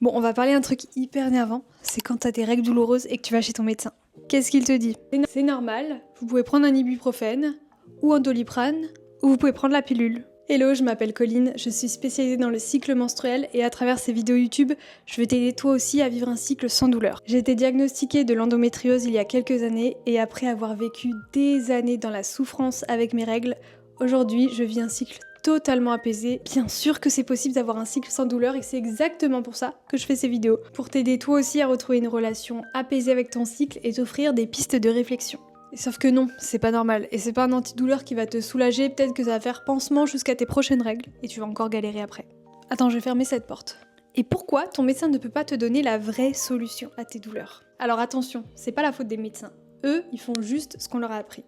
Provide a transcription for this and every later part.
Bon, on va parler d'un truc hyper énervant, c'est quand t'as des règles douloureuses et que tu vas chez ton médecin. Qu'est-ce qu'il te dit? C'est normal, vous pouvez prendre un ibuprofène, ou un doliprane, ou vous pouvez prendre la pilule. Hello, je m'appelle Colline, je suis spécialisée dans le cycle menstruel et à travers ces vidéos YouTube, je veux t'aider toi aussi à vivre un cycle sans douleur. J'ai été diagnostiquée de l'endométriose il y a quelques années et après avoir vécu des années dans la souffrance avec mes règles, aujourd'hui je vis un cycle totalement apaisé. Bien sûr que c'est possible d'avoir un cycle sans douleur et c'est exactement pour ça que je fais ces vidéos. Pour t'aider toi aussi à retrouver une relation apaisée avec ton cycle et t'offrir des pistes de réflexion. Sauf que non, c'est pas normal, et c'est pas un antidouleur qui va te soulager, peut-être que ça va faire pansement jusqu'à tes prochaines règles, et tu vas encore galérer après. Attends, je vais fermer cette porte. Et pourquoi ton médecin ne peut pas te donner la vraie solution à tes douleurs? Alors attention, c'est pas la faute des médecins. Eux, ils font juste ce qu'on leur a appris.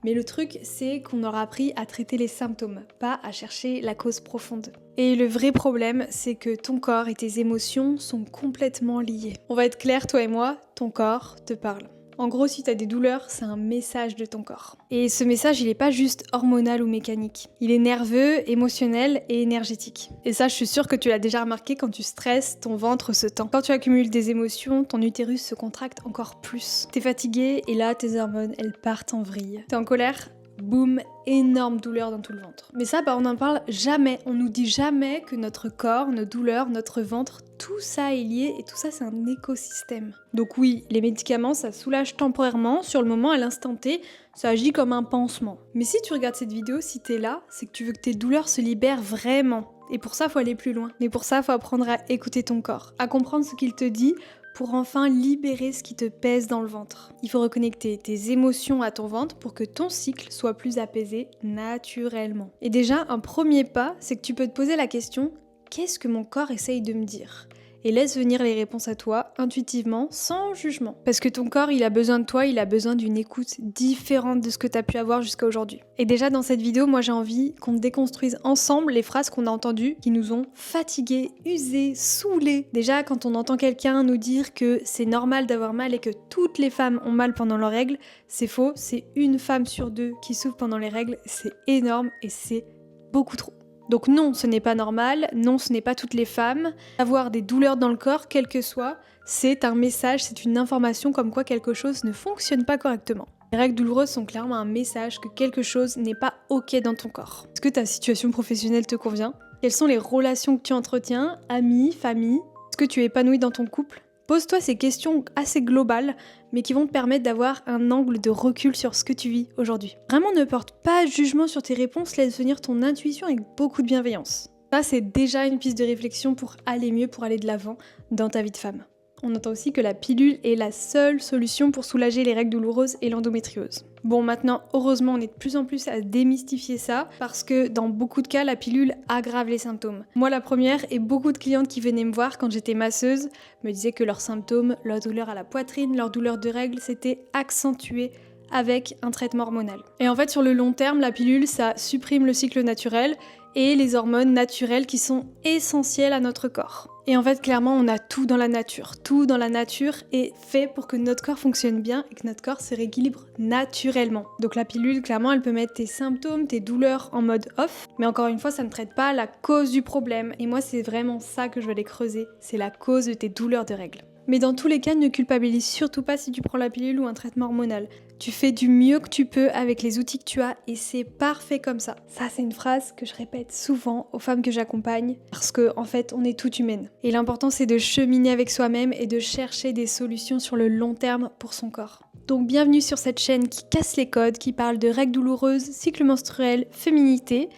Mais le truc, c'est qu'on leur a appris à traiter les symptômes, pas à chercher la cause profonde. Et le vrai problème, c'est que ton corps et tes émotions sont complètement liés. On va être clair, toi et moi, ton corps te parle. En gros, si t'as des douleurs, c'est un message de ton corps. Et ce message, il est pas juste hormonal ou mécanique. Il est nerveux, émotionnel et énergétique. Et ça, je suis sûre que tu l'as déjà remarqué quand tu stresses, ton ventre se tend. Quand tu accumules des émotions, ton utérus se contracte encore plus. T'es fatigué et là, tes hormones, elles partent en vrille. T'es en colère? Boum, énorme douleur dans tout le ventre. Mais ça, on n'en parle jamais. On nous dit jamais que notre corps, nos douleurs, notre ventre, tout ça est lié et tout ça, c'est un écosystème. Donc oui, les médicaments, ça soulage temporairement, sur le moment, à l'instant T, ça agit comme un pansement. Mais si tu regardes cette vidéo, si t'es là, c'est que tu veux que tes douleurs se libèrent vraiment. Et pour ça, faut aller plus loin. Mais pour ça, faut apprendre à écouter ton corps, à comprendre ce qu'il te dit, pour enfin libérer ce qui te pèse dans le ventre. Il faut reconnecter tes émotions à ton ventre pour que ton cycle soit plus apaisé naturellement. Et déjà, un premier pas, c'est que tu peux te poser la question « Qu'est-ce que mon corps essaye de me dire ?» Et laisse venir les réponses à toi, intuitivement, sans jugement. Parce que ton corps, il a besoin de toi, il a besoin d'une écoute différente de ce que tu as pu avoir jusqu'à aujourd'hui. Et déjà, dans cette vidéo, moi j'ai envie qu'on déconstruise ensemble les phrases qu'on a entendues qui nous ont fatigués, usés, saoulés. Déjà, quand on entend quelqu'un nous dire que c'est normal d'avoir mal et que toutes les femmes ont mal pendant leurs règles, c'est faux, c'est une femme sur deux qui souffre pendant les règles, c'est énorme et c'est beaucoup trop. Donc non, ce n'est pas normal, non, ce n'est pas toutes les femmes. Avoir des douleurs dans le corps, quel que soit, c'est un message, c'est une information comme quoi quelque chose ne fonctionne pas correctement. Les règles douloureuses sont clairement un message que quelque chose n'est pas ok dans ton corps. Est-ce que ta situation professionnelle te convient? Quelles sont les relations que tu entretiens? Amis, famille? Est-ce que tu es épanoui dans ton couple? Pose-toi ces questions assez globales, mais qui vont te permettre d'avoir un angle de recul sur ce que tu vis aujourd'hui. Vraiment, ne porte pas jugement sur tes réponses, laisse venir ton intuition avec beaucoup de bienveillance. Ça, c'est déjà une piste de réflexion pour aller mieux, pour aller de l'avant dans ta vie de femme. On entend aussi que la pilule est la seule solution pour soulager les règles douloureuses et l'endométriose. Bon, maintenant, heureusement, on est de plus en plus à démystifier ça, parce que dans beaucoup de cas, la pilule aggrave les symptômes. Moi, la première, et beaucoup de clientes qui venaient me voir quand j'étais masseuse, me disaient que leurs symptômes, leur douleur à la poitrine, leur douleur de règles, s'étaient accentués avec un traitement hormonal. Et en fait, sur le long terme, la pilule, ça supprime le cycle naturel et les hormones naturelles qui sont essentielles à notre corps. Et en fait, clairement, on a tout dans la nature. Tout dans la nature est fait pour que notre corps fonctionne bien et que notre corps se rééquilibre naturellement. Donc la pilule, clairement, elle peut mettre tes symptômes, tes douleurs en mode off. Mais encore une fois, ça ne traite pas la cause du problème. Et moi, c'est vraiment ça que je veux aller creuser. C'est la cause de tes douleurs de règles. Mais dans tous les cas, ne culpabilise surtout pas si tu prends la pilule ou un traitement hormonal. Tu fais du mieux que tu peux avec les outils que tu as et c'est parfait comme ça. Ça, c'est une phrase que je répète souvent aux femmes que j'accompagne parce que, en fait, on est toutes humaines. Et l'important, c'est de cheminer avec soi-même et de chercher des solutions sur le long terme pour son corps. Donc, bienvenue sur cette chaîne qui casse les codes, qui parle de règles douloureuses, cycle menstruel, féminité.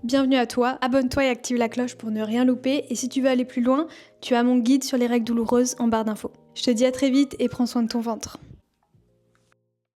Bienvenue à toi, abonne-toi et active la cloche pour ne rien louper. Et si tu veux aller plus loin, tu as mon guide sur les règles douloureuses en barre d'infos. Je te dis à très vite et prends soin de ton ventre.